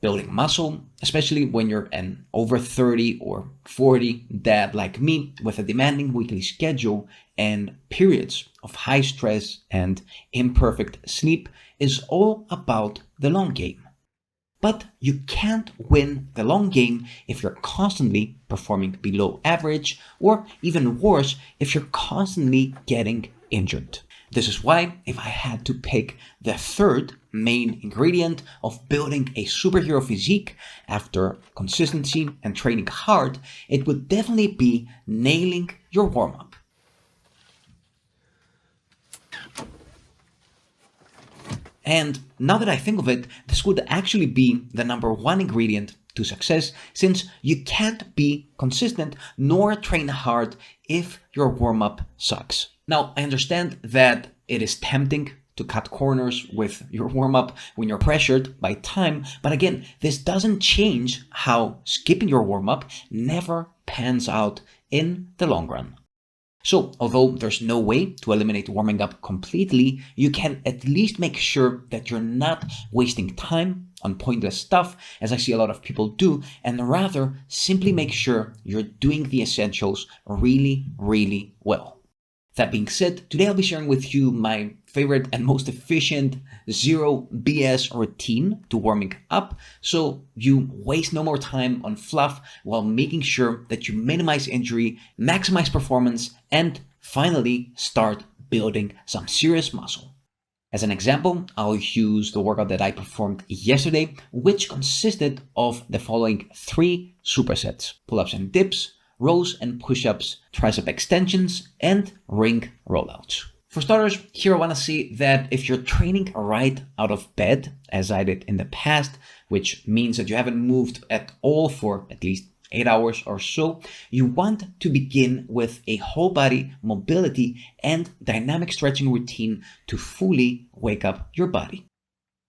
building muscle, especially when you're an over 30 or 40 dad like me with a demanding weekly schedule and periods of high stress and imperfect sleep, is all about the long game. But you can't win the long game if you're constantly performing below average, or even worse, if you're constantly getting injured. This is why, if I had to pick the third main ingredient of building a superhero physique after consistency and training hard, it would definitely be nailing your warm-up. And now that I think of it, this would actually be the number one ingredient to success, since you can't be consistent nor train hard if your warm-up sucks. Now, I understand that it is tempting to cut corners with your warm-up when you're pressured by time, but again, this doesn't change how skipping your warm-up never pans out in the long run. So, although there's no way to eliminate warming up completely, you can at least make sure that you're not wasting time on pointless stuff, as I see a lot of people do, and rather simply make sure you're doing the essentials really, really well. That being said, today I'll be sharing with you my favorite and most efficient zero BS routine to warming up, so you waste no more time on fluff while making sure that you minimize injury, maximize performance, and finally start building some serious muscle. As an example, I'll use the workout that I performed yesterday, which consisted of the following 3 supersets: pull-ups and dips, rows and push-ups, tricep extensions, and ring rollouts. For starters, here I want to say that if you're training right out of bed, as I did in the past, which means that you haven't moved at all for at least 8 hours or so, you want to begin with a whole body mobility and dynamic stretching routine to fully wake up your body.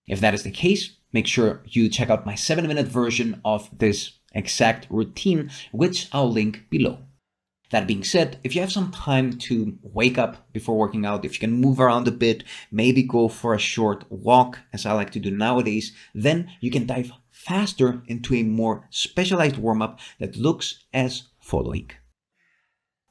If that is the case, make sure you check out my 7-minute version of this exact routine, which I'll link below. That being said, if you have some time to wake up before working out, if you can move around a bit, maybe go for a short walk, as I like to do nowadays, then you can dive faster into a more specialized warm-up that looks as following.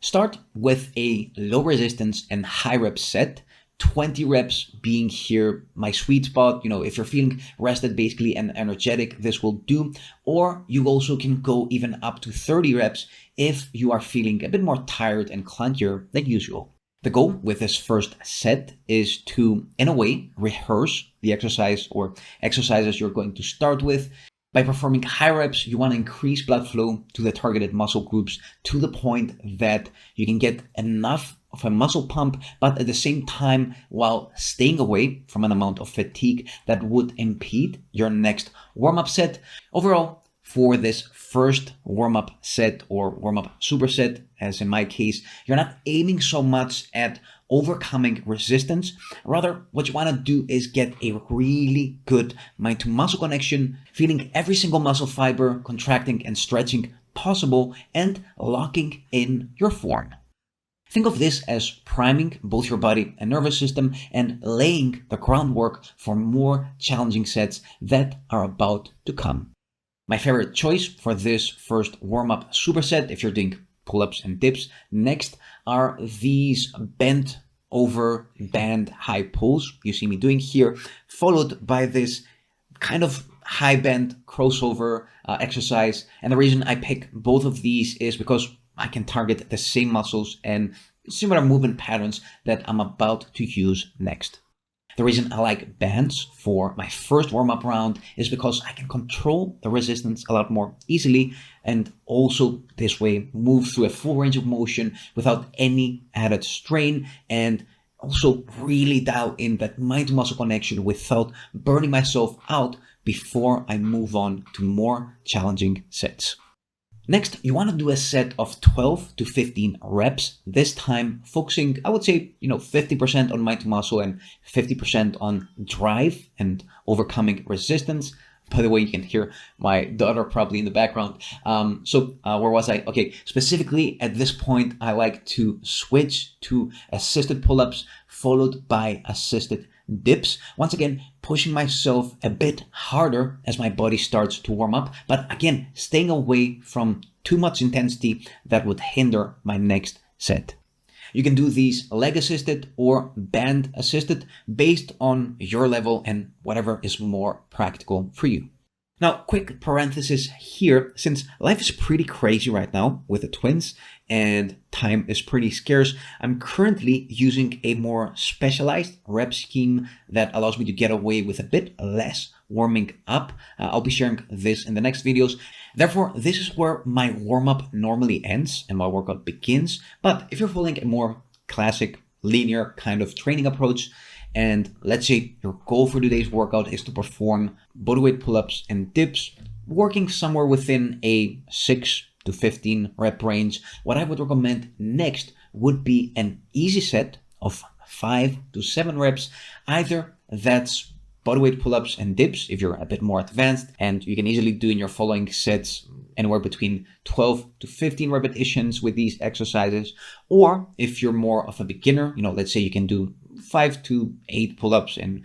Start with a low resistance and high rep set, 20 reps being here my sweet spot. If you're feeling rested basically and energetic, this will do. Or you also can go even up to 30 reps if you are feeling a bit more tired and clunkier than usual. The goal with this first set is to, in a way, rehearse the exercise or exercises you're going to start with. By performing high reps, you want to increase blood flow to the targeted muscle groups to the point that you can get enough of a muscle pump, but at the same time, while staying away from an amount of fatigue that would impede your next warm-up set. Overall, for this first warm-up set or warm-up superset, as in my case, you're not aiming so much at overcoming resistance. Rather, what you want to do is get a really good mind-to-muscle connection, feeling every single muscle fiber contracting and stretching possible, and locking in your form. Think of this as priming both your body and nervous system and laying the groundwork for more challenging sets that are about to come. My favorite choice for this first warm-up superset, if you're doing pull-ups and dips, next are these bent over band high pulls you see me doing here, followed by this kind of high band crossover exercise. And the reason I pick both of these is because I can target the same muscles and similar movement patterns that I'm about to use next. The reason I like bands for my first warm-up round is because I can control the resistance a lot more easily and also this way move through a full range of motion without any added strain, and also really dial in that mind-to-muscle connection without burning myself out before I move on to more challenging sets. Next, you want to do a set of 12 to 15 reps, this time focusing, I would say, 50% on mind to muscle and 50% on drive and overcoming resistance. By the way, you can hear my daughter probably in the background. Where was I? Okay, specifically at this point, I like to switch to assisted pull-ups followed by assisted dips. Once again, pushing myself a bit harder as my body starts to warm up, but again, staying away from too much intensity that would hinder my next set. You can do these leg assisted or band assisted based on your level and whatever is more practical for you. Now, quick parenthesis here, since life is pretty crazy right now with the twins and time is pretty scarce, I'm currently using a more specialized rep scheme that allows me to get away with a bit less warming up. I'll be sharing this in the next videos. Therefore, this is where my warm-up normally ends and my workout begins. But if you're following a more classic, linear kind of training approach, and let's say your goal for today's workout is to perform bodyweight pull-ups and dips, working somewhere within a 6 to 15 rep range, what I would recommend next would be an easy set of 5 to 7 reps. Either that's bodyweight pull-ups and dips if you're a bit more advanced, and you can easily do in your following sets anywhere between 12 to 15 repetitions with these exercises. Or if you're more of a beginner, let's say you can do 5 to 8 pull-ups and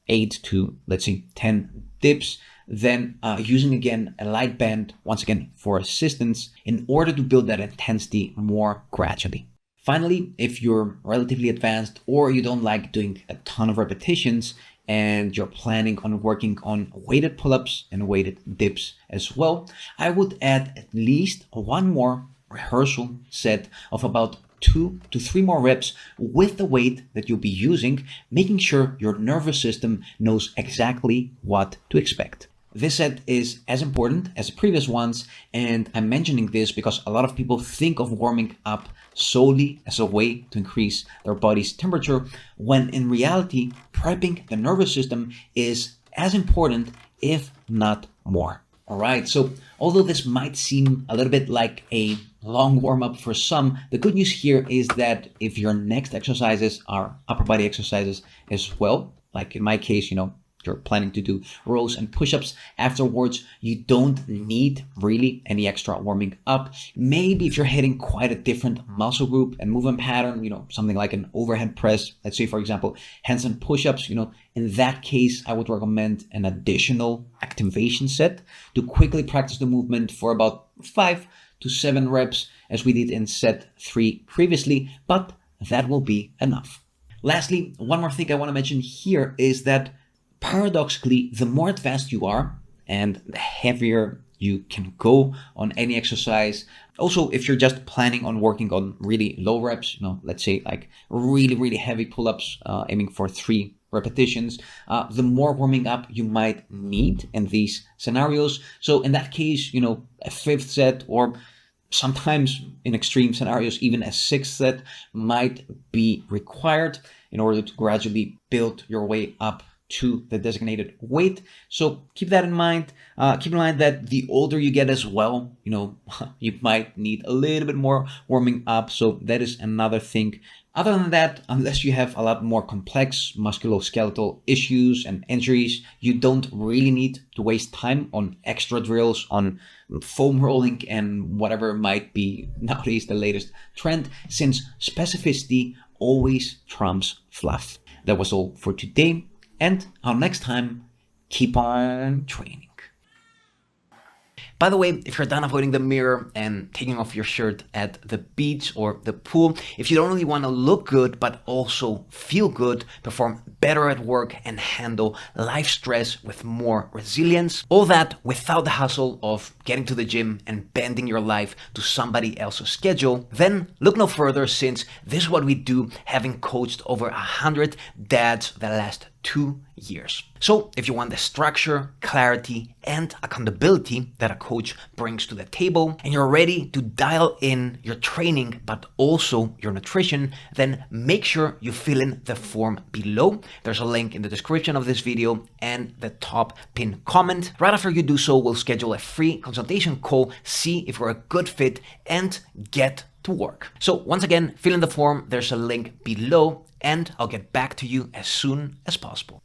8 to, let's say, 10 dips, then using again a light band, once again for assistance, in order to build that intensity more gradually. Finally, if you're relatively advanced or you don't like doing a ton of repetitions and you're planning on working on weighted pull-ups and weighted dips as well, I would add at least one more rehearsal set of about 2 to 3 more reps with the weight that you'll be using, making sure your nervous system knows exactly what to expect. This set is as important as the previous ones, and I'm mentioning this because a lot of people think of warming up solely as a way to increase their body's temperature, when in reality, prepping the nervous system is as important, if not more. All right, so although this might seem a little bit like a long warm-up for some, the good news here is that if your next exercises are upper body exercises as well, like in my case, you're planning to do rows and push-ups afterwards, you don't need really any extra warming up. Maybe if you're hitting quite a different muscle group and movement pattern, something like an overhead press, let's say for example handstand push-ups, in that case I would recommend an additional activation set to quickly practice the movement for about 5 to 7 reps as we did in set 3 previously, but that will be enough. Lastly, one more thing I want to mention here is that paradoxically, the more advanced you are and the heavier you can go on any exercise. Also, if you're just planning on working on really low reps, let's say like really, really heavy pull-ups, aiming for 3 repetitions, the more warming up you might need in these scenarios. So in that case, a 5th set, or sometimes in extreme scenarios, even a 6th set might be required in order to gradually build your way up to the designated weight. So keep that in mind. Keep in mind that the older you get as well, you might need a little bit more warming up. So that is another thing. Other than that, unless you have a lot more complex musculoskeletal issues and injuries, you don't really need to waste time on extra drills, on foam rolling and whatever might be nowadays the latest trend, since specificity always trumps fluff. That was all for today. And until next time, keep on training. By the way, if you're done avoiding the mirror and taking off your shirt at the beach or the pool, if you don't only want to look good, but also feel good, perform better at work, and handle life stress with more resilience, all that without the hustle of getting to the gym and bending your life to somebody else's schedule, then look no further, since this is what we do, having coached over 100 dads the last 2 years. So if you want the structure, clarity, and accountability that a coach brings to the table, and you're ready to dial in your training but also your nutrition, then make sure you fill in the form below. There's a link in the description of this video and the top pinned comment. Right after you do so, we'll schedule a free consultation call, see if we're a good fit, and get to work. So once again, fill in the form. There's a link below, and I'll get back to you as soon as possible.